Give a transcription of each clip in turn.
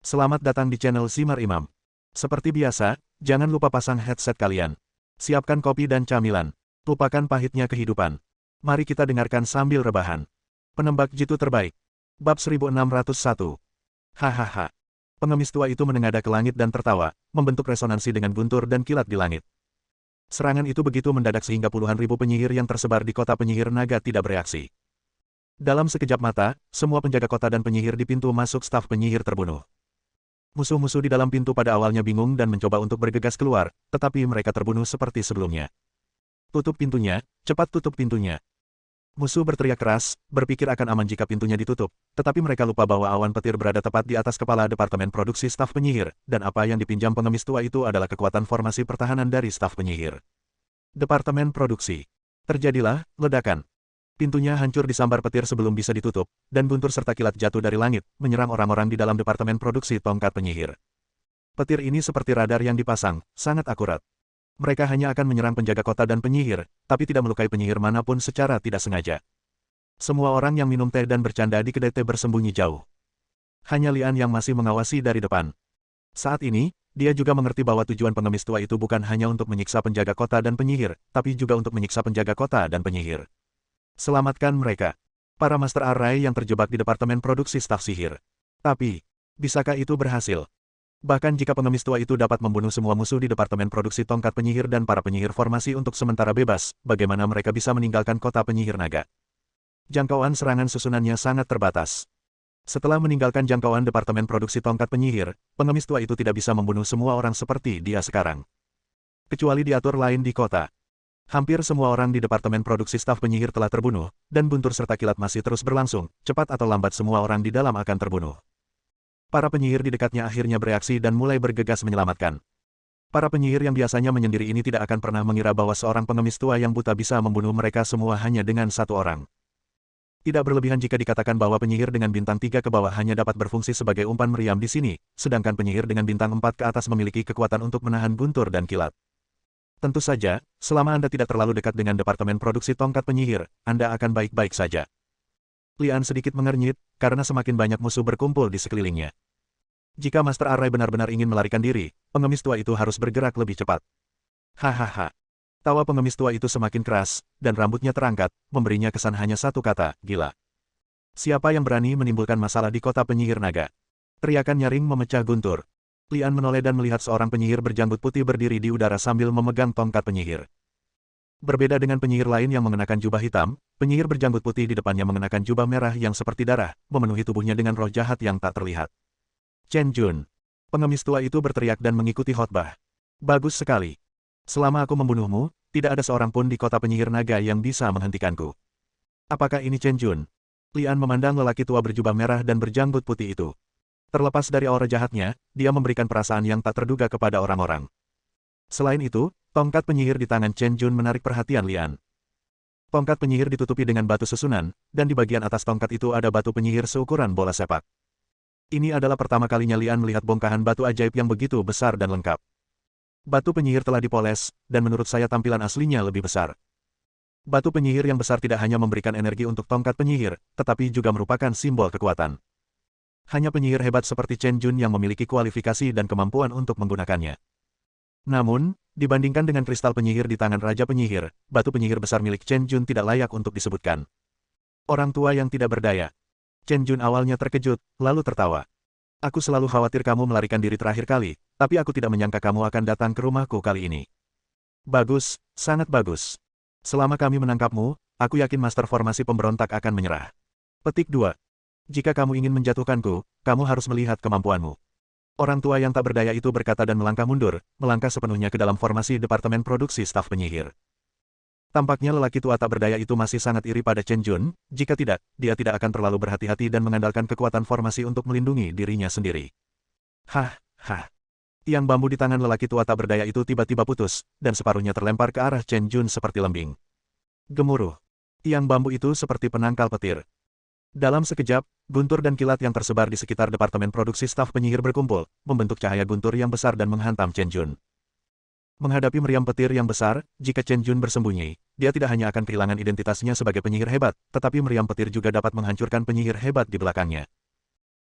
Selamat datang di channel Simar Imam. Seperti biasa, jangan lupa pasang headset kalian. Siapkan kopi dan camilan. Lupakan pahitnya kehidupan. Mari kita dengarkan sambil rebahan. Penembak jitu terbaik. Bab 1601. Hahaha. Pengemis tua itu menengadah ke langit dan tertawa, membentuk resonansi dengan guntur dan kilat di langit. Serangan itu begitu mendadak sehingga puluhan ribu penyihir yang tersebar di kota penyihir naga tidak bereaksi. Dalam sekejap mata, semua penjaga kota dan penyihir di pintu masuk staf penyihir terbunuh. Musuh-musuh di dalam pintu pada awalnya bingung dan mencoba untuk bergegas keluar, tetapi mereka terbunuh seperti sebelumnya. Tutup pintunya, cepat tutup pintunya. Musuh berteriak keras, berpikir akan aman jika pintunya ditutup, tetapi mereka lupa bahwa awan petir berada tepat di atas kepala Departemen Produksi Staf Penyihir, dan apa yang dipinjam pengemis tua itu adalah kekuatan formasi pertahanan dari staf penyihir. Departemen Produksi. Terjadilah ledakan. Pintunya hancur disambar petir sebelum bisa ditutup, dan guntur serta kilat jatuh dari langit, menyerang orang-orang di dalam Departemen Produksi Tongkat Penyihir. Petir ini seperti radar yang dipasang, sangat akurat. Mereka hanya akan menyerang penjaga kota dan penyihir, tapi tidak melukai penyihir manapun secara tidak sengaja. Semua orang yang minum teh dan bercanda di kedai teh bersembunyi jauh. Hanya Lian yang masih mengawasi dari depan. Saat ini, dia juga mengerti bahwa tujuan pengemis tua itu bukan hanya untuk menyiksa penjaga kota dan penyihir, tapi juga untuk menyiksa penjaga kota dan penyihir. Selamatkan mereka. Para Master Array yang terjebak di Departemen Produksi Staf Sihir. Tapi, bisakah itu berhasil? Bahkan jika pengemis tua itu dapat membunuh semua musuh di Departemen Produksi Tongkat Penyihir dan para penyihir formasi untuk sementara bebas, bagaimana mereka bisa meninggalkan kota penyihir naga? Jangkauan serangan susunannya sangat terbatas. Setelah meninggalkan jangkauan Departemen Produksi Tongkat Penyihir, pengemis tua itu tidak bisa membunuh semua orang seperti dia sekarang. Kecuali diatur lain di kota. Hampir semua orang di Departemen Produksi Staf Penyihir telah terbunuh, dan guntur serta kilat masih terus berlangsung, cepat atau lambat semua orang di dalam akan terbunuh. Para penyihir di dekatnya akhirnya bereaksi dan mulai bergegas menyelamatkan. Para penyihir yang biasanya menyendiri ini tidak akan pernah mengira bahwa seorang pengemis tua yang buta bisa membunuh mereka semua hanya dengan satu orang. Tidak berlebihan jika dikatakan bahwa penyihir dengan bintang 3 ke bawah hanya dapat berfungsi sebagai umpan meriam di sini, sedangkan penyihir dengan bintang 4 ke atas memiliki kekuatan untuk menahan guntur dan kilat. Tentu saja, selama Anda tidak terlalu dekat dengan Departemen Produksi Tongkat Penyihir, Anda akan baik-baik saja. Lian sedikit mengernyit, karena semakin banyak musuh berkumpul di sekelilingnya. Jika Master Array benar-benar ingin melarikan diri, pengemis tua itu harus bergerak lebih cepat. Hahaha. Tawa pengemis tua itu semakin keras, dan rambutnya terangkat, memberinya kesan hanya satu kata, gila. Siapa yang berani menimbulkan masalah di kota penyihir naga? Teriakan nyaring memecah guntur. Lian menoleh dan melihat seorang penyihir berjanggut putih berdiri di udara sambil memegang tongkat penyihir. Berbeda dengan penyihir lain yang mengenakan jubah hitam, penyihir berjanggut putih di depannya mengenakan jubah merah yang seperti darah, memenuhi tubuhnya dengan roh jahat yang tak terlihat. Chen Jun. Pengemis tua itu berteriak dan mengikuti khotbah. Bagus sekali. Selama aku membunuhmu, tidak ada seorang pun di kota penyihir naga yang bisa menghentikanku. Apakah ini Chen Jun? Lian memandang lelaki tua berjubah merah dan berjanggut putih itu. Terlepas dari aura jahatnya, dia memberikan perasaan yang tak terduga kepada orang-orang. Selain itu, tongkat penyihir di tangan Chen Jun menarik perhatian Lian. Tongkat penyihir ditutupi dengan batu susunan, dan di bagian atas tongkat itu ada batu penyihir seukuran bola sepak. Ini adalah pertama kalinya Lian melihat bongkahan batu ajaib yang begitu besar dan lengkap. Batu penyihir telah dipoles, dan menurut saya tampilan aslinya lebih besar. Batu penyihir yang besar tidak hanya memberikan energi untuk tongkat penyihir, tetapi juga merupakan simbol kekuatan. Hanya penyihir hebat seperti Chen Jun yang memiliki kualifikasi dan kemampuan untuk menggunakannya. Namun, dibandingkan dengan kristal penyihir di tangan Raja Penyihir, batu penyihir besar milik Chen Jun tidak layak untuk disebutkan. Orang tua yang tidak berdaya. Chen Jun awalnya terkejut, lalu tertawa. Aku selalu khawatir kamu melarikan diri terakhir kali, tapi aku tidak menyangka kamu akan datang ke rumahku kali ini. Bagus, sangat bagus. Selama kami menangkapmu, aku yakin Master Formasi Pemberontak akan menyerah. Petik 2. Jika kamu ingin menjatuhkanku, kamu harus melihat kemampuanmu. Orang tua yang tak berdaya itu berkata dan melangkah mundur, melangkah sepenuhnya ke dalam formasi Departemen Produksi Staf Penyihir. Tampaknya lelaki tua tak berdaya itu masih sangat iri pada Chen Jun, jika tidak, dia tidak akan terlalu berhati-hati dan mengandalkan kekuatan formasi untuk melindungi dirinya sendiri. Hah. Tiang bambu di tangan lelaki tua tak berdaya itu tiba-tiba putus, dan separuhnya terlempar ke arah Chen Jun seperti lembing. Gemuruh. Tiang bambu itu seperti penangkal petir. Dalam sekejap, guntur dan kilat yang tersebar di sekitar Departemen Produksi Staf Penyihir berkumpul, membentuk cahaya guntur yang besar dan menghantam Chen Jun. Menghadapi meriam petir yang besar, jika Chen Jun bersembunyi, dia tidak hanya akan kehilangan identitasnya sebagai penyihir hebat, tetapi meriam petir juga dapat menghancurkan penyihir hebat di belakangnya.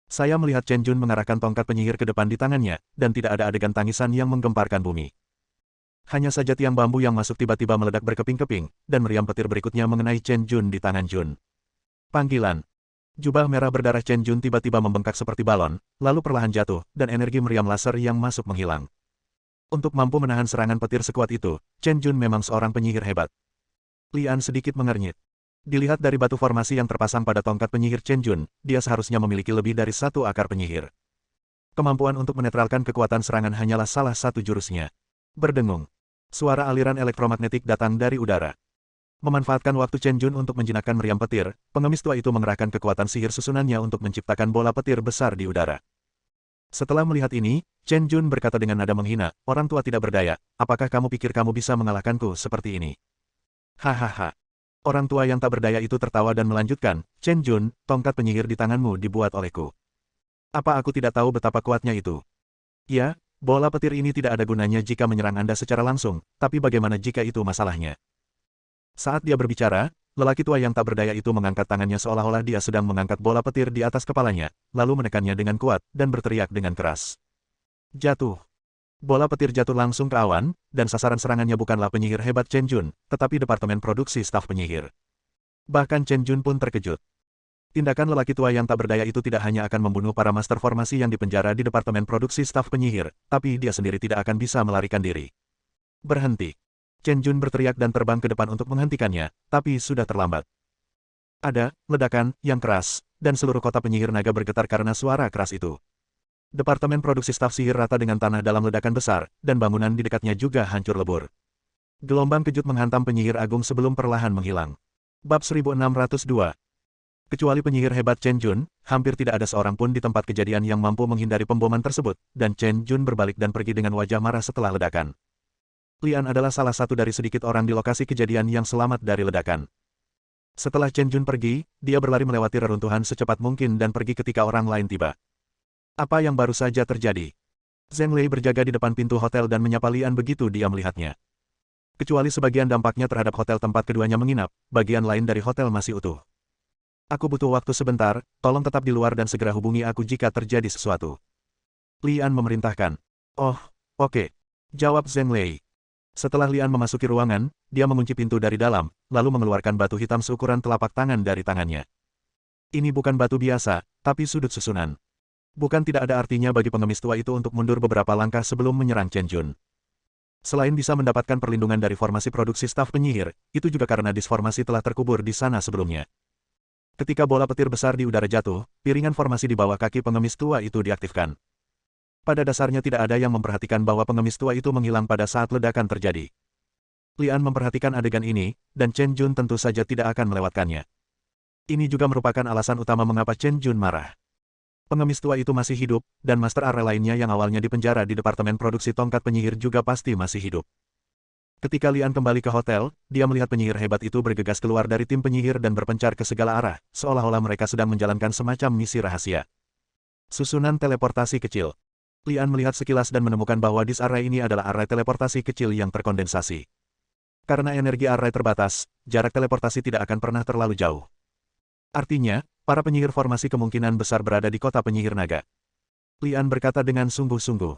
Saya melihat Chen Jun mengarahkan tongkat penyihir ke depan di tangannya, dan tidak ada adegan tangisan yang menggemparkan bumi. Hanya saja tiang bambu yang masuk tiba-tiba meledak berkeping-keping, dan meriam petir berikutnya mengenai Chen Jun di tangan Jun. Panggilan. Jubah merah berdarah Chen Jun tiba-tiba membengkak seperti balon, lalu perlahan jatuh, dan energi meriam laser yang masuk menghilang. Untuk mampu menahan serangan petir sekuat itu, Chen Jun memang seorang penyihir hebat. Lian sedikit mengernyit. Dilihat dari batu formasi yang terpasang pada tongkat penyihir Chen Jun, dia seharusnya memiliki lebih dari satu akar penyihir. Kemampuan untuk menetralkan kekuatan serangan hanyalah salah satu jurusnya. Berdengung. Suara aliran elektromagnetik datang dari udara. Memanfaatkan waktu Chen Jun untuk menjinakkan meriam petir, pengemis tua itu mengerahkan kekuatan sihir susunannya untuk menciptakan bola petir besar di udara. Setelah melihat ini, Chen Jun berkata dengan nada menghina, "Orang tua tidak berdaya, apakah kamu pikir kamu bisa mengalahkanku seperti ini?" Hahaha. Orang tua yang tak berdaya itu tertawa dan melanjutkan, "Chen Jun, tongkat penyihir di tanganmu dibuat olehku. Apa aku tidak tahu betapa kuatnya itu? Ya, bola petir ini tidak ada gunanya jika menyerang Anda secara langsung, tapi bagaimana jika itu masalahnya?" Saat dia berbicara, lelaki tua yang tak berdaya itu mengangkat tangannya seolah-olah dia sedang mengangkat bola petir di atas kepalanya, lalu menekannya dengan kuat, dan berteriak dengan keras. Jatuh. Bola petir jatuh langsung ke awan, dan sasaran serangannya bukanlah penyihir hebat Chen Jun, tetapi departemen produksi staf penyihir. Bahkan Chen Jun pun terkejut. Tindakan lelaki tua yang tak berdaya itu tidak hanya akan membunuh para master formasi yang dipenjara di departemen produksi staf penyihir, tapi dia sendiri tidak akan bisa melarikan diri. Berhenti. Chen Jun berteriak dan terbang ke depan untuk menghentikannya, tapi sudah terlambat. Ada ledakan yang keras, dan seluruh kota penyihir naga bergetar karena suara keras itu. Departemen produksi staf sihir rata dengan tanah dalam ledakan besar, dan bangunan di dekatnya juga hancur lebur. Gelombang kejut menghantam penyihir agung sebelum perlahan menghilang. Bab 1602. Kecuali penyihir hebat Chen Jun, hampir tidak ada seorang pun di tempat kejadian yang mampu menghindari pemboman tersebut, dan Chen Jun berbalik dan pergi dengan wajah marah setelah ledakan. Lian adalah salah satu dari sedikit orang di lokasi kejadian yang selamat dari ledakan. Setelah Chen Jun pergi, dia berlari melewati reruntuhan secepat mungkin dan pergi ketika orang lain tiba. Apa yang baru saja terjadi? Zheng Lei berjaga di depan pintu hotel dan menyapa Lian begitu dia melihatnya. Kecuali sebagian dampaknya terhadap hotel tempat keduanya menginap, bagian lain dari hotel masih utuh. Aku butuh waktu sebentar, tolong tetap di luar dan segera hubungi aku jika terjadi sesuatu. Lian memerintahkan. Oh, oke. Jawab Zheng Lei. Setelah Lian memasuki ruangan, dia mengunci pintu dari dalam, lalu mengeluarkan batu hitam seukuran telapak tangan dari tangannya. Ini bukan batu biasa, tapi sudut susunan. Bukan tidak ada artinya bagi pengemis tua itu untuk mundur beberapa langkah sebelum menyerang Chen Jun. Selain bisa mendapatkan perlindungan dari formasi produksi staf penyihir, itu juga karena disformasi telah terkubur di sana sebelumnya. Ketika bola petir besar di udara jatuh, piringan formasi di bawah kaki pengemis tua itu diaktifkan. Pada dasarnya tidak ada yang memperhatikan bahwa pengemis tua itu menghilang pada saat ledakan terjadi. Lian memperhatikan adegan ini, dan Chen Jun tentu saja tidak akan melewatkannya. Ini juga merupakan alasan utama mengapa Chen Jun marah. Pengemis tua itu masih hidup, dan master array lainnya yang awalnya dipenjara di departemen produksi tongkat penyihir juga pasti masih hidup. Ketika Lian kembali ke hotel, dia melihat penyihir hebat itu bergegas keluar dari tim penyihir dan berpencar ke segala arah, seolah-olah mereka sedang menjalankan semacam misi rahasia. Susunan teleportasi kecil. Lian melihat sekilas dan menemukan bahwa disk array ini adalah array teleportasi kecil yang terkondensasi. Karena energi array terbatas, jarak teleportasi tidak akan pernah terlalu jauh. Artinya, para penyihir formasi kemungkinan besar berada di kota penyihir naga. Lian berkata dengan sungguh-sungguh.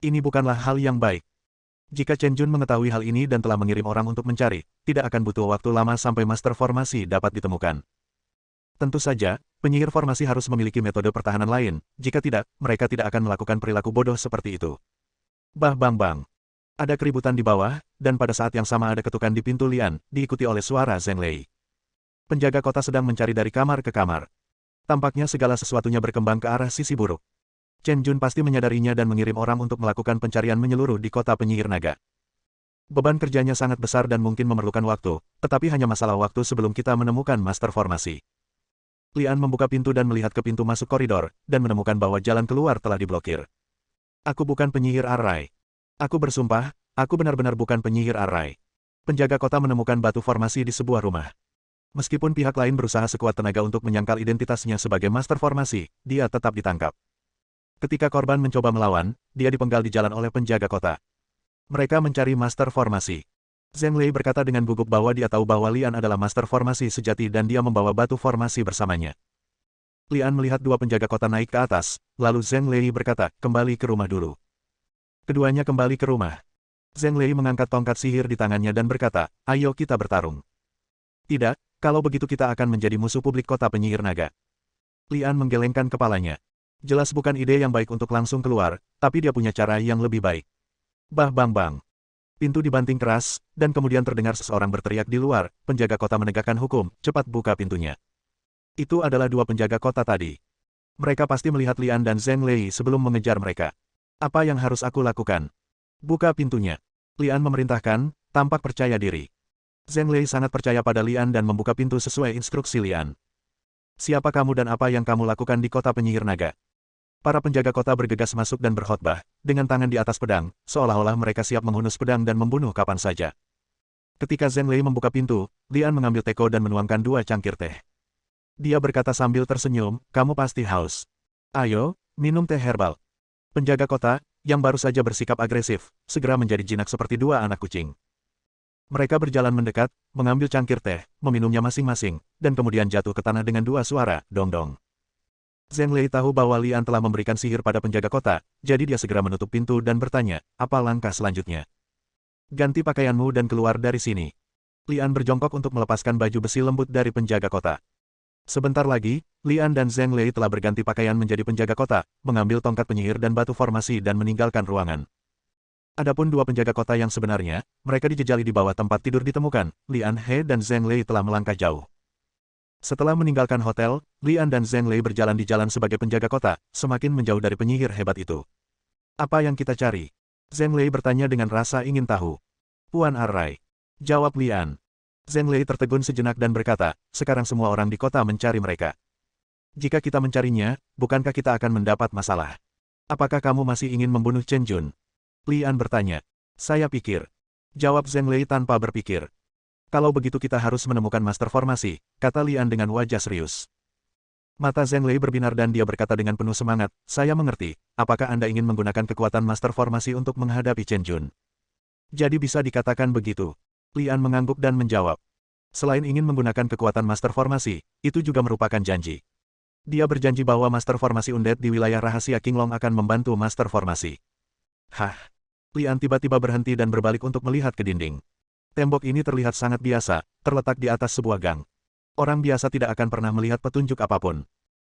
Ini bukanlah hal yang baik. Jika Chen Jun mengetahui hal ini dan telah mengirim orang untuk mencari, tidak akan butuh waktu lama sampai master formasi dapat ditemukan. Tentu saja, penyihir formasi harus memiliki metode pertahanan lain, jika tidak, mereka tidak akan melakukan perilaku bodoh seperti itu. Bah bang bang. Ada keributan di bawah, dan pada saat yang sama ada ketukan di pintu Lian, diikuti oleh suara Zheng Lei. Penjaga kota sedang mencari dari kamar ke kamar. Tampaknya segala sesuatunya berkembang ke arah sisi buruk. Chen Jun pasti menyadarinya dan mengirim orang untuk melakukan pencarian menyeluruh di kota penyihir naga. Beban kerjanya sangat besar dan mungkin memerlukan waktu, tetapi hanya masalah waktu sebelum kita menemukan master formasi. Lian membuka pintu dan melihat ke pintu masuk koridor, dan menemukan bahwa jalan keluar telah diblokir. Aku bukan penyihir array. Aku bersumpah, aku benar-benar bukan penyihir array. Penjaga kota menemukan batu formasi di sebuah rumah. Meskipun pihak lain berusaha sekuat tenaga untuk menyangkal identitasnya sebagai master formasi, dia tetap ditangkap. Ketika korban mencoba melawan, dia dipenggal di jalan oleh penjaga kota. Mereka mencari master formasi. Zheng Lei berkata dengan gugup bahwa dia tahu bahwa Lian adalah master formasi sejati dan dia membawa batu formasi bersamanya. Lian melihat dua penjaga kota naik ke atas, lalu Zheng Lei berkata, kembali ke rumah dulu. Keduanya kembali ke rumah. Zheng Lei mengangkat tongkat sihir di tangannya dan berkata, ayo kita bertarung. Tidak, kalau begitu kita akan menjadi musuh publik kota penyihir naga. Lian menggelengkan kepalanya. Jelas bukan ide yang baik untuk langsung keluar, tapi dia punya cara yang lebih baik. Bah bang bang. Pintu dibanting keras, dan kemudian terdengar seseorang berteriak di luar, penjaga kota menegakkan hukum, cepat buka pintunya. Itu adalah dua penjaga kota tadi. Mereka pasti melihat Lian dan Zheng Lei sebelum mengejar mereka. Apa yang harus aku lakukan? Buka pintunya. Lian memerintahkan, tampak percaya diri. Zheng Lei sangat percaya pada Lian dan membuka pintu sesuai instruksi Lian. Siapa kamu dan apa yang kamu lakukan di kota penyihir naga? Para penjaga kota bergegas masuk dan berkhotbah, dengan tangan di atas pedang, seolah-olah mereka siap menghunus pedang dan membunuh kapan saja. Ketika Zheng Lei membuka pintu, Lian mengambil teko dan menuangkan dua cangkir teh. Dia berkata sambil tersenyum, kamu pasti haus. Ayo, minum teh herbal. Penjaga kota, yang baru saja bersikap agresif, segera menjadi jinak seperti dua anak kucing. Mereka berjalan mendekat, mengambil cangkir teh, meminumnya masing-masing, dan kemudian jatuh ke tanah dengan dua suara, dong-dong. Zheng Lei tahu bahwa Lian telah memberikan sihir pada penjaga kota, jadi dia segera menutup pintu dan bertanya, apa langkah selanjutnya? Ganti pakaianmu dan keluar dari sini. Lian berjongkok untuk melepaskan baju besi lembut dari penjaga kota. Sebentar lagi, Lian dan Zheng Lei telah berganti pakaian menjadi penjaga kota, mengambil tongkat penyihir dan batu formasi dan meninggalkan ruangan. Adapun dua penjaga kota yang sebenarnya, mereka dijejali di bawah tempat tidur ditemukan, Lian He dan Zheng Lei telah melangkah jauh. Setelah meninggalkan hotel, Lian dan Zheng Lei berjalan di jalan sebagai penjaga kota, semakin menjauh dari penyihir hebat itu. Apa yang kita cari? Zheng Lei bertanya dengan rasa ingin tahu. Puan Arrai. Jawab Lian. Zheng Lei tertegun sejenak dan berkata, sekarang semua orang di kota mencari mereka. Jika kita mencarinya, bukankah kita akan mendapat masalah? Apakah kamu masih ingin membunuh Chen Jun? Lian bertanya. Saya pikir. Jawab Zheng Lei tanpa berpikir. Kalau begitu kita harus menemukan master formasi, kata Lian dengan wajah serius. Mata Zheng Lei berbinar dan dia berkata dengan penuh semangat, saya mengerti, apakah Anda ingin menggunakan kekuatan master formasi untuk menghadapi Chen Jun? Jadi bisa dikatakan begitu. Lian mengangguk dan menjawab. Selain ingin menggunakan kekuatan master formasi, itu juga merupakan janji. Dia berjanji bahwa master formasi undead di wilayah rahasia Qinglong akan membantu master formasi. Hah? Lian tiba-tiba berhenti dan berbalik untuk melihat ke dinding. Tembok ini terlihat sangat biasa, terletak di atas sebuah gang. Orang biasa tidak akan pernah melihat petunjuk apapun.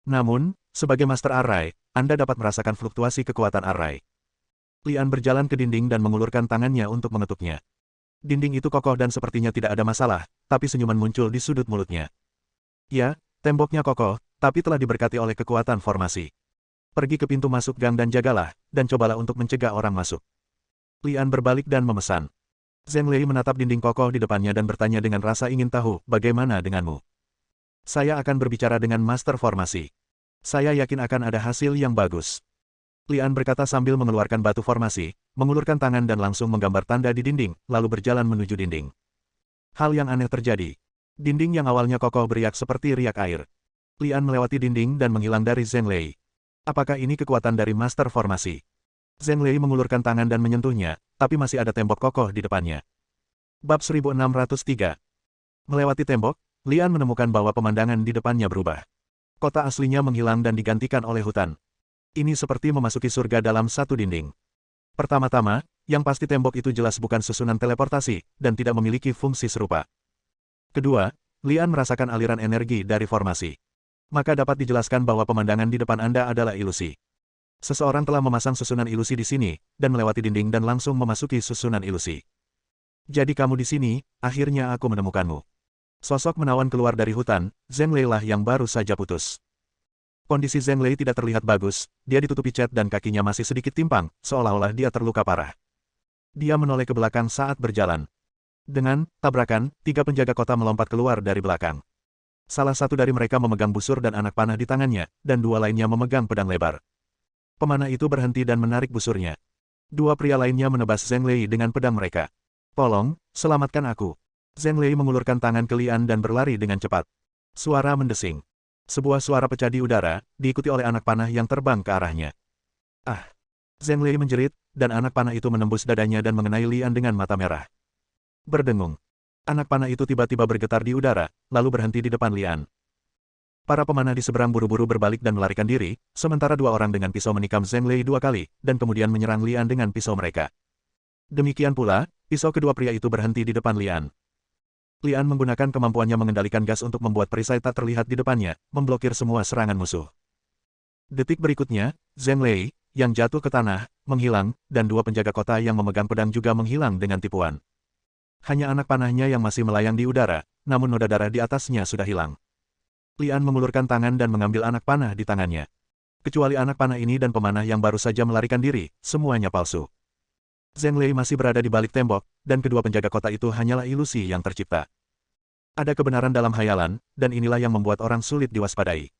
Namun, sebagai Master Arrai, Anda dapat merasakan fluktuasi kekuatan Arrai. Lian berjalan ke dinding dan mengulurkan tangannya untuk mengetuknya. Dinding itu kokoh dan sepertinya tidak ada masalah, tapi senyuman muncul di sudut mulutnya. Ya, temboknya kokoh, tapi telah diberkati oleh kekuatan formasi. Pergi ke pintu masuk gang dan jagalah, dan cobalah untuk mencegah orang masuk. Lian berbalik dan memesan. Zheng Lei menatap dinding kokoh di depannya dan bertanya dengan rasa ingin tahu, bagaimana denganmu? Saya akan berbicara dengan master formasi. Saya yakin akan ada hasil yang bagus. Lian berkata sambil mengeluarkan batu formasi, mengulurkan tangan dan langsung menggambar tanda di dinding, lalu berjalan menuju dinding. Hal yang aneh terjadi. Dinding yang awalnya kokoh beriak seperti riak air. Lian melewati dinding dan menghilang dari Zheng Lei. Apakah ini kekuatan dari master formasi? Zheng Lei mengulurkan tangan dan menyentuhnya, tapi masih ada tembok kokoh di depannya. Bab 1603. Melewati tembok, Lian menemukan bahwa pemandangan di depannya berubah. Kota aslinya menghilang dan digantikan oleh hutan. Ini seperti memasuki surga dalam satu dinding. Pertama-tama, yang pasti tembok itu jelas bukan susunan teleportasi, dan tidak memiliki fungsi serupa. Kedua, Lian merasakan aliran energi dari formasi. Maka dapat dijelaskan bahwa pemandangan di depan Anda adalah ilusi. Seseorang telah memasang susunan ilusi di sini, dan melewati dinding dan langsung memasuki susunan ilusi. Jadi kamu di sini, akhirnya aku menemukanmu. Sosok menawan keluar dari hutan, Zheng Lei lah yang baru saja putus. Kondisi Zheng Lei tidak terlihat bagus, dia ditutupi cat dan kakinya masih sedikit timpang, seolah-olah dia terluka parah. Dia menoleh ke belakang saat berjalan. Dengan tabrakan, 3 penjaga kota melompat keluar dari belakang. Salah satu dari mereka memegang busur dan anak panah di tangannya, dan 2 lainnya memegang pedang lebar. Pemanah itu berhenti dan menarik busurnya. 2 pria lainnya menebas Zheng Lei dengan pedang mereka. Tolong, selamatkan aku. Zheng Lei mengulurkan tangan ke Lian dan berlari dengan cepat. Suara mendesing. Sebuah suara pecah di udara, diikuti oleh anak panah yang terbang ke arahnya. Ah! Zheng Lei menjerit, dan anak panah itu menembus dadanya dan mengenai Lian dengan mata merah. Berdengung. Anak panah itu tiba-tiba bergetar di udara, lalu berhenti di depan Lian. Para pemanah di seberang buru-buru berbalik dan melarikan diri, sementara dua orang dengan pisau menikam Zheng Lei 2 kali, dan kemudian menyerang Lian dengan pisau mereka. Demikian pula, pisau kedua pria itu berhenti di depan Lian. Lian menggunakan kemampuannya mengendalikan gas untuk membuat perisai tak terlihat di depannya, memblokir semua serangan musuh. Detik berikutnya, Zheng Lei, yang jatuh ke tanah, menghilang, dan dua penjaga kota yang memegang pedang juga menghilang dengan tipuan. Hanya anak panahnya yang masih melayang di udara, namun noda darah di atasnya sudah hilang. Lian mengulurkan tangan dan mengambil anak panah di tangannya. Kecuali anak panah ini dan pemanah yang baru saja melarikan diri, semuanya palsu. Zheng Lei masih berada di balik tembok, dan kedua penjaga kota itu hanyalah ilusi yang tercipta. Ada kebenaran dalam hayalan, dan inilah yang membuat orang sulit diwaspadai.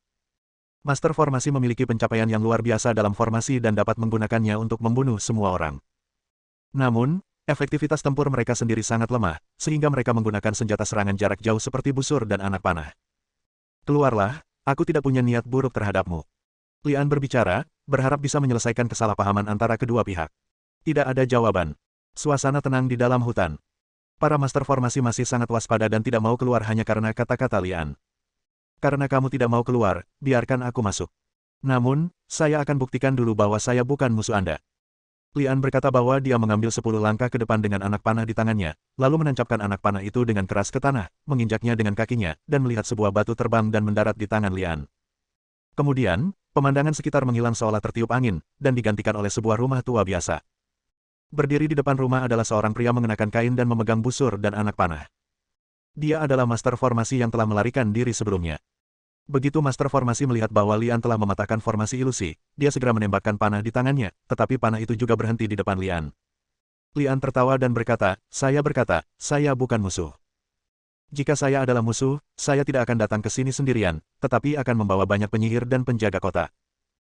Master Formasi memiliki pencapaian yang luar biasa dalam formasi dan dapat menggunakannya untuk membunuh semua orang. Namun, efektivitas tempur mereka sendiri sangat lemah, sehingga mereka menggunakan senjata serangan jarak jauh seperti busur dan anak panah. Keluarlah, aku tidak punya niat buruk terhadapmu. Lian berbicara, berharap bisa menyelesaikan kesalahpahaman antara kedua pihak. Tidak ada jawaban. Suasana tenang di dalam hutan. Para Master Formasi masih sangat waspada dan tidak mau keluar hanya karena kata-kata Lian. Karena kamu tidak mau keluar, biarkan aku masuk. Namun, saya akan buktikan dulu bahwa saya bukan musuh Anda. Lian berkata bahwa dia mengambil 10 langkah ke depan dengan anak panah di tangannya, lalu menancapkan anak panah itu dengan keras ke tanah, menginjaknya dengan kakinya, dan melihat sebuah batu terbang dan mendarat di tangan Lian. Kemudian, pemandangan sekitar menghilang seolah tertiup angin, dan digantikan oleh sebuah rumah tua biasa. Berdiri di depan rumah adalah seorang pria mengenakan kain dan memegang busur dan anak panah. Dia adalah Master Formasi yang telah melarikan diri sebelumnya. Begitu Master Formasi melihat bahwa Lian telah mematahkan formasi ilusi, dia segera menembakkan panah di tangannya, tetapi panah itu juga berhenti di depan Lian. Lian tertawa dan berkata, saya bukan musuh. Jika saya adalah musuh, saya tidak akan datang ke sini sendirian, tetapi akan membawa banyak penyihir dan penjaga kota.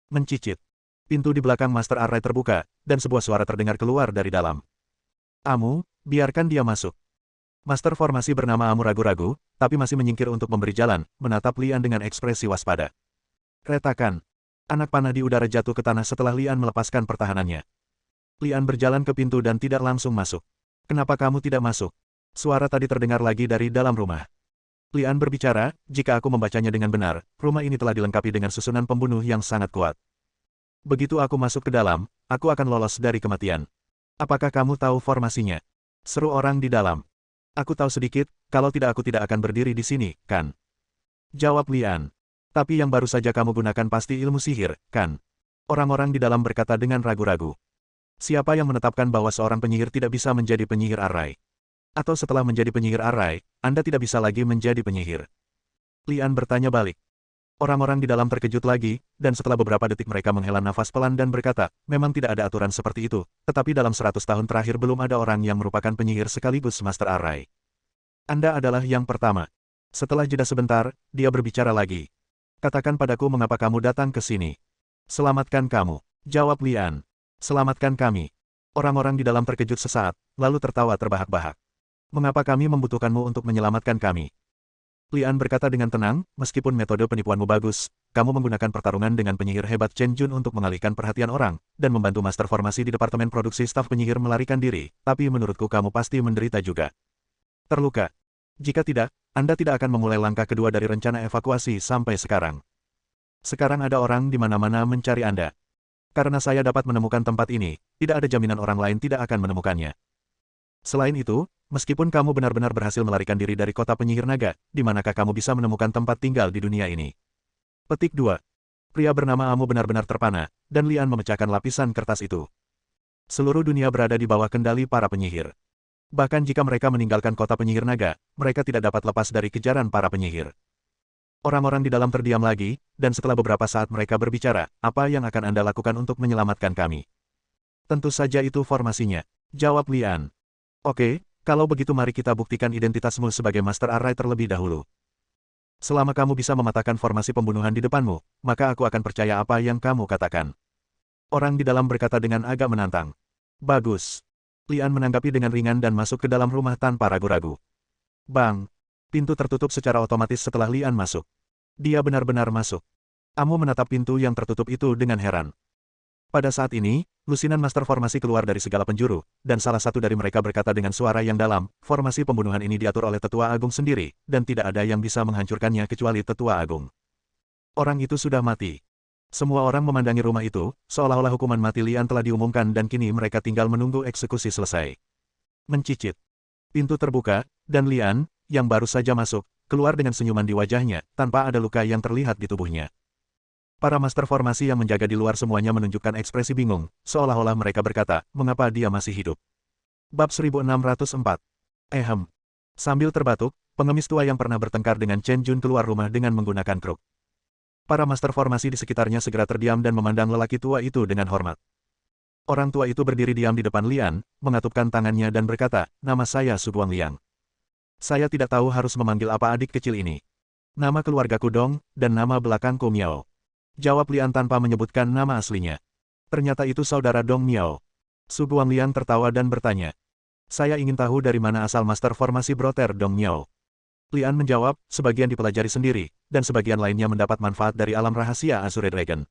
Mencicit. Pintu di belakang Master Array terbuka, dan sebuah suara terdengar keluar dari dalam. Amu, biarkan dia masuk. Master Formasi bernama Amu ragu-ragu, tapi masih menyingkir untuk memberi jalan, menatap Lian dengan ekspresi waspada. Retakan. Anak panah di udara jatuh ke tanah setelah Lian melepaskan pertahanannya. Lian berjalan ke pintu dan tidak langsung masuk. Kenapa kamu tidak masuk? Suara tadi terdengar lagi dari dalam rumah. Lian berbicara, jika aku membacanya dengan benar, rumah ini telah dilengkapi dengan susunan pembunuh yang sangat kuat. Begitu aku masuk ke dalam, aku akan lolos dari kematian. Apakah kamu tahu formasinya? Seru orang di dalam. Aku tahu sedikit, kalau tidak aku tidak akan berdiri di sini, kan? Jawab Lian. Tapi yang baru saja kamu gunakan pasti ilmu sihir, kan? Orang-orang di dalam berkata dengan ragu-ragu. Siapa yang menetapkan bahwa seorang penyihir tidak bisa menjadi penyihir Array? Atau setelah menjadi penyihir Array, Anda tidak bisa lagi menjadi penyihir? Lian bertanya balik. Orang-orang di dalam terkejut lagi, dan setelah beberapa detik mereka menghela nafas pelan dan berkata, memang tidak ada aturan seperti itu, tetapi dalam 100 tahun terakhir belum ada orang yang merupakan penyihir sekaligus Master Array. Anda adalah yang pertama. Setelah jeda sebentar, dia berbicara lagi. Katakan padaku mengapa kamu datang ke sini. Selamatkan kamu. Jawab Lian. Selamatkan kami. Orang-orang di dalam terkejut sesaat, lalu tertawa terbahak-bahak. Mengapa kami membutuhkanmu untuk menyelamatkan kami? Lian berkata dengan tenang, meskipun metode penipuanmu bagus, kamu menggunakan pertarungan dengan penyihir hebat Chen Jun untuk mengalihkan perhatian orang, dan membantu Master Formasi di Departemen Produksi Staf Penyihir melarikan diri, tapi menurutku kamu pasti menderita juga. Terluka. Jika tidak, Anda tidak akan memulai langkah kedua dari rencana evakuasi sampai sekarang. Sekarang ada orang di mana-mana mencari Anda. Karena saya dapat menemukan tempat ini, tidak ada jaminan orang lain tidak akan menemukannya. Selain itu, meskipun kamu benar-benar berhasil melarikan diri dari kota penyihir naga, di manakah kamu bisa menemukan tempat tinggal di dunia ini? Petik 2. Pria bernama Amu benar-benar terpana, dan Lian memecahkan lapisan kertas itu. Seluruh dunia berada di bawah kendali para penyihir. Bahkan jika mereka meninggalkan kota penyihir naga, mereka tidak dapat lepas dari kejaran para penyihir. Orang-orang di dalam terdiam lagi, dan setelah beberapa saat mereka berbicara, apa yang akan Anda lakukan untuk menyelamatkan kami? Tentu saja itu formasinya. Jawab Lian. Oke, kalau begitu mari kita buktikan identitasmu sebagai Master Array terlebih dahulu. Selama kamu bisa mematahkan formasi pembunuhan di depanmu, maka aku akan percaya apa yang kamu katakan. Orang di dalam berkata dengan agak menantang. Bagus. Lian menanggapi dengan ringan dan masuk ke dalam rumah tanpa ragu-ragu. Bang! Pintu tertutup secara otomatis setelah Lian masuk. Dia benar-benar masuk. Amu menatap pintu yang tertutup itu dengan heran. Pada saat ini, lusinan Master Formasi keluar dari segala penjuru, dan salah satu dari mereka berkata dengan suara yang dalam, formasi pembunuhan ini diatur oleh Tetua Agung sendiri, dan tidak ada yang bisa menghancurkannya kecuali Tetua Agung. Orang itu sudah mati. Semua orang memandangi rumah itu, seolah-olah hukuman mati Lian telah diumumkan dan kini mereka tinggal menunggu eksekusi selesai. Mencicit. Pintu terbuka, dan Lian, yang baru saja masuk, keluar dengan senyuman di wajahnya, tanpa ada luka yang terlihat di tubuhnya. Para master formasi yang menjaga di luar semuanya menunjukkan ekspresi bingung, seolah-olah mereka berkata, mengapa dia masih hidup. Bab 1604. Sambil terbatuk, pengemis tua yang pernah bertengkar dengan Chen Jun keluar rumah dengan menggunakan kruk. Para master formasi di sekitarnya segera terdiam dan memandang lelaki tua itu dengan hormat. Orang tua itu berdiri diam di depan Lian, mengatupkan tangannya dan berkata, nama saya Su Guangliang. Saya tidak tahu harus memanggil apa adik kecil ini. Nama keluargaku Dong, dan nama belakangku Miao. Jawab Lian tanpa menyebutkan nama aslinya. Ternyata itu saudara Dong Miao. Su Guangliang tertawa dan bertanya. Saya ingin tahu dari mana asal master formasi broter Dong Miao. Lian menjawab, sebagian dipelajari sendiri, dan sebagian lainnya mendapat manfaat dari alam rahasia Azure Dragon.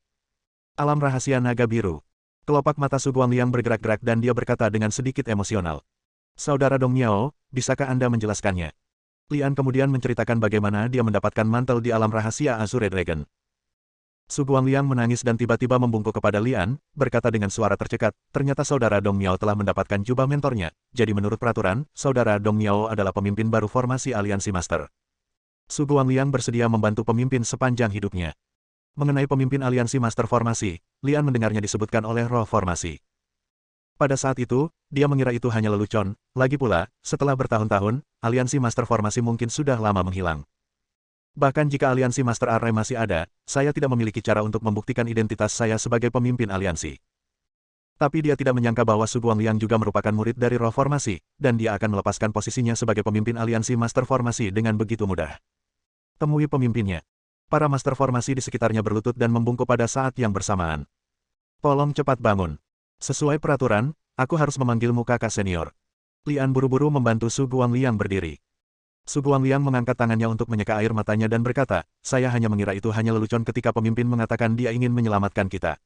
Alam rahasia naga biru. Kelopak mata Su Guangliang bergerak-gerak dan dia berkata dengan sedikit emosional. Saudara Dong Miao, bisakah Anda menjelaskannya? Lian kemudian menceritakan bagaimana dia mendapatkan mantel di alam rahasia Azure Dragon. Su Guangliang menangis dan tiba-tiba membungkuk kepada Lian, berkata dengan suara tercekat, ternyata saudara Dong Miao telah mendapatkan jubah mentornya, jadi menurut peraturan, saudara Dong Miao adalah pemimpin baru formasi aliansi master. Su Guangliang bersedia membantu pemimpin sepanjang hidupnya. Mengenai pemimpin aliansi master formasi, Lian mendengarnya disebutkan oleh roh formasi. Pada saat itu, dia mengira itu hanya lelucon, lagi pula, setelah bertahun-tahun, aliansi master formasi mungkin sudah lama menghilang. Bahkan jika aliansi Master Array masih ada, saya tidak memiliki cara untuk membuktikan identitas saya sebagai pemimpin aliansi. Tapi dia tidak menyangka bahwa Su Guangliang juga merupakan murid dari roh formasi, dan dia akan melepaskan posisinya sebagai pemimpin aliansi Master Formasi dengan begitu mudah. Temui pemimpinnya. Para Master Formasi di sekitarnya berlutut dan membungkuk pada saat yang bersamaan. Tolong cepat bangun. Sesuai peraturan, aku harus memanggilmu kakak senior. Lian buru-buru membantu Su Guangliang berdiri. Su Guangliang mengangkat tangannya untuk menyeka air matanya dan berkata, saya hanya mengira itu hanya lelucon ketika pemimpin mengatakan dia ingin menyelamatkan kita.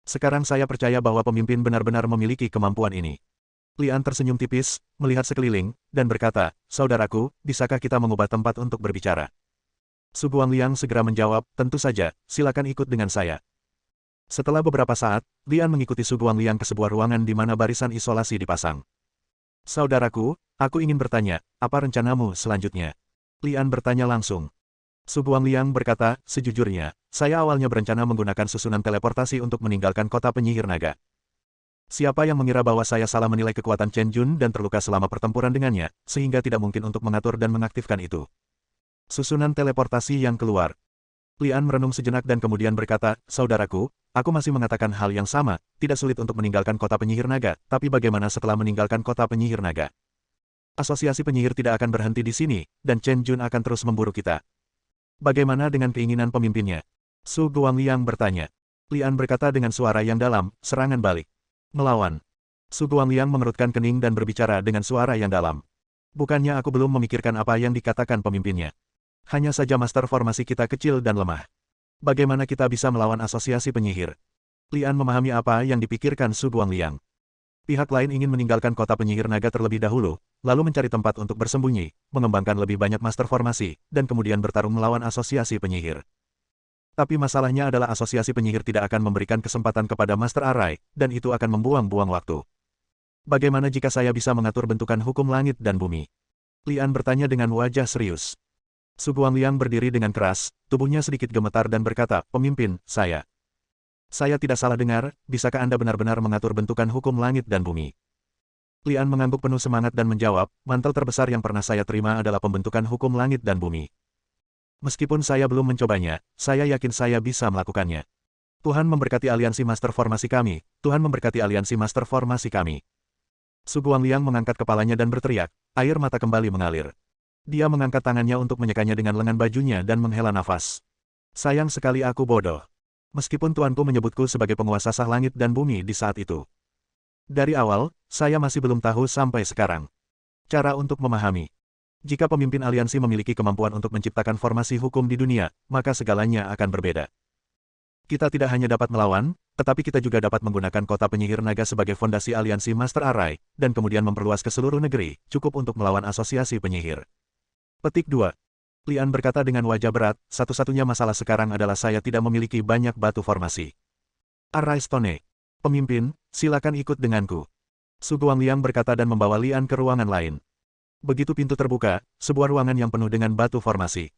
Sekarang saya percaya bahwa pemimpin benar-benar memiliki kemampuan ini. Lian tersenyum tipis, melihat sekeliling, dan berkata, saudaraku, bisakah kita mengubah tempat untuk berbicara? Su Guangliang segera menjawab, tentu saja, silakan ikut dengan saya. Setelah beberapa saat, Lian mengikuti Su Guangliang ke sebuah ruangan di mana barisan isolasi dipasang. Saudaraku, aku ingin bertanya, apa rencanamu selanjutnya? Lian bertanya langsung. Su Guangliang berkata, sejujurnya, saya awalnya berencana menggunakan susunan teleportasi untuk meninggalkan kota penyihir naga. Siapa yang mengira bahwa saya salah menilai kekuatan Chen Jun dan terluka selama pertempuran dengannya, sehingga tidak mungkin untuk mengatur dan mengaktifkan itu. Susunan teleportasi yang keluar. Lian merenung sejenak dan kemudian berkata, saudaraku, aku masih mengatakan hal yang sama, tidak sulit untuk meninggalkan kota penyihir naga, tapi bagaimana setelah meninggalkan kota penyihir naga? Asosiasi penyihir tidak akan berhenti di sini, dan Chen Jun akan terus memburu kita. Bagaimana dengan keinginan pemimpinnya? Su Guangliang bertanya. Lian berkata dengan suara yang dalam, serangan balik. Melawan. Su Guangliang mengerutkan kening dan berbicara dengan suara yang dalam. Bukannya aku belum memikirkan apa yang dikatakan pemimpinnya. Hanya saja master formasi kita kecil dan lemah. Bagaimana kita bisa melawan asosiasi penyihir? Lian memahami apa yang dipikirkan Su Guangliang. Pihak lain ingin meninggalkan kota penyihir naga terlebih dahulu, lalu mencari tempat untuk bersembunyi, mengembangkan lebih banyak master formasi, dan kemudian bertarung melawan asosiasi penyihir. Tapi masalahnya adalah asosiasi penyihir tidak akan memberikan kesempatan kepada Master Array, dan itu akan membuang-buang waktu. Bagaimana jika saya bisa mengatur bentukan hukum langit dan bumi? Lian bertanya dengan wajah serius. Su Guangliang berdiri dengan keras, tubuhnya sedikit gemetar dan berkata, pemimpin, saya tidak salah dengar, bisakah Anda benar-benar mengatur bentukan hukum langit dan bumi? Lian mengangguk penuh semangat dan menjawab, mantel terbesar yang pernah saya terima adalah pembentukan hukum langit dan bumi. Meskipun saya belum mencobanya, saya yakin saya bisa melakukannya. Tuhan memberkati aliansi master formasi kami, Tuhan memberkati aliansi master formasi kami. Su Guangliang mengangkat kepalanya dan berteriak, air mata kembali mengalir. Dia mengangkat tangannya untuk menyekanya dengan lengan bajunya dan menghela nafas. Sayang sekali aku bodoh. Meskipun tuanku menyebutku sebagai penguasa sah langit dan bumi di saat itu. Dari awal, saya masih belum tahu sampai sekarang. Cara untuk memahami. Jika pemimpin aliansi memiliki kemampuan untuk menciptakan formasi hukum di dunia, maka segalanya akan berbeda. Kita tidak hanya dapat melawan, tetapi kita juga dapat menggunakan kota penyihir naga sebagai fondasi aliansi Master Array, dan kemudian memperluas ke seluruh negeri, cukup untuk melawan asosiasi penyihir. Petik 2. Lian berkata dengan wajah berat, satu-satunya masalah sekarang adalah saya tidak memiliki banyak batu formasi. Arrai Stone. Pemimpin, silakan ikut denganku. Su Guangliang berkata dan membawa Lian ke ruangan lain. Begitu pintu terbuka, sebuah ruangan yang penuh dengan batu formasi.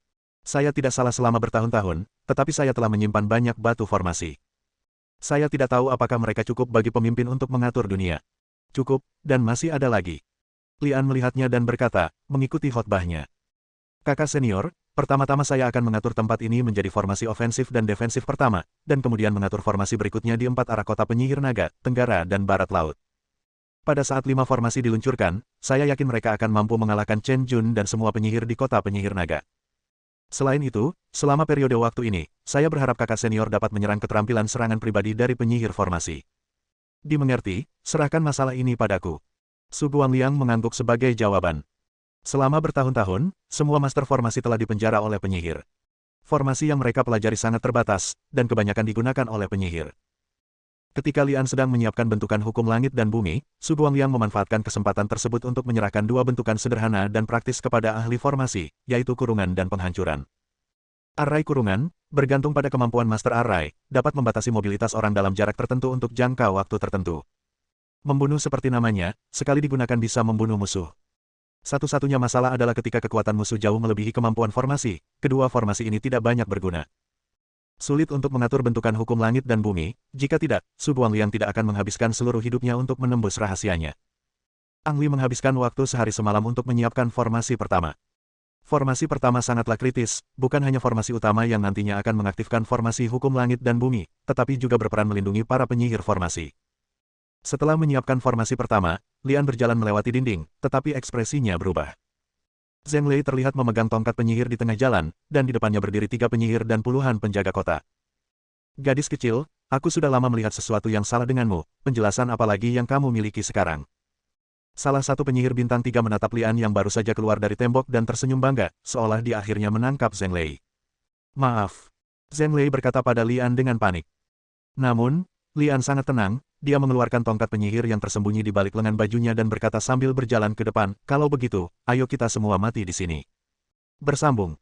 Saya tidak salah selama bertahun-tahun, tetapi saya telah menyimpan banyak batu formasi. Saya tidak tahu apakah mereka cukup bagi pemimpin untuk mengatur dunia. Cukup, dan masih ada lagi. Lian melihatnya dan berkata, mengikuti khotbahnya. Kakak senior, pertama-tama saya akan mengatur tempat ini menjadi formasi ofensif dan defensif pertama, dan kemudian mengatur formasi berikutnya di 4 arah kota penyihir naga, tenggara dan barat laut. Pada saat 5 formasi diluncurkan, saya yakin mereka akan mampu mengalahkan Chen Jun dan semua penyihir di kota penyihir naga. Selain itu, selama periode waktu ini, saya berharap kakak senior dapat menyerang keterampilan serangan pribadi dari penyihir formasi. Dimengerti, serahkan masalah ini padaku. Su Guangliang mengangguk sebagai jawaban. Selama bertahun-tahun, semua master formasi telah dipenjara oleh penyihir. Formasi yang mereka pelajari sangat terbatas, dan kebanyakan digunakan oleh penyihir. Ketika Lian sedang menyiapkan bentukan hukum langit dan bumi, Su Guangliang memanfaatkan kesempatan tersebut untuk menyerahkan 2 bentukan sederhana dan praktis kepada ahli formasi, yaitu kurungan dan penghancuran. Arrai kurungan, bergantung pada kemampuan Master Arrai, dapat membatasi mobilitas orang dalam jarak tertentu untuk jangka waktu tertentu. Membunuh seperti namanya, sekali digunakan bisa membunuh musuh. Satu-satunya masalah adalah ketika kekuatan musuh jauh melebihi kemampuan formasi, kedua formasi ini tidak banyak berguna. Sulit untuk mengatur bentukan hukum langit dan bumi, jika tidak, Su Guangliang tidak akan menghabiskan seluruh hidupnya untuk menembus rahasianya. Ang Li menghabiskan waktu sehari semalam untuk menyiapkan formasi pertama. Formasi pertama sangatlah kritis, bukan hanya formasi utama yang nantinya akan mengaktifkan formasi hukum langit dan bumi, tetapi juga berperan melindungi para penyihir formasi. Setelah menyiapkan formasi pertama, Lian berjalan melewati dinding, tetapi ekspresinya berubah. Zheng Lei terlihat memegang tongkat penyihir di tengah jalan, dan di depannya berdiri 3 penyihir dan puluhan penjaga kota. Gadis kecil, aku sudah lama melihat sesuatu yang salah denganmu, penjelasan apa lagi yang kamu miliki sekarang? Salah satu penyihir bintang 3 menatap Lian yang baru saja keluar dari tembok dan tersenyum bangga, seolah dia akhirnya menangkap Zheng Lei. Maaf. Zheng Lei berkata pada Lian dengan panik. Namun, Lian sangat tenang, dia mengeluarkan tongkat penyihir yang tersembunyi di balik lengan bajunya dan berkata sambil berjalan ke depan, kalau begitu, ayo kita semua mati di sini. Bersambung.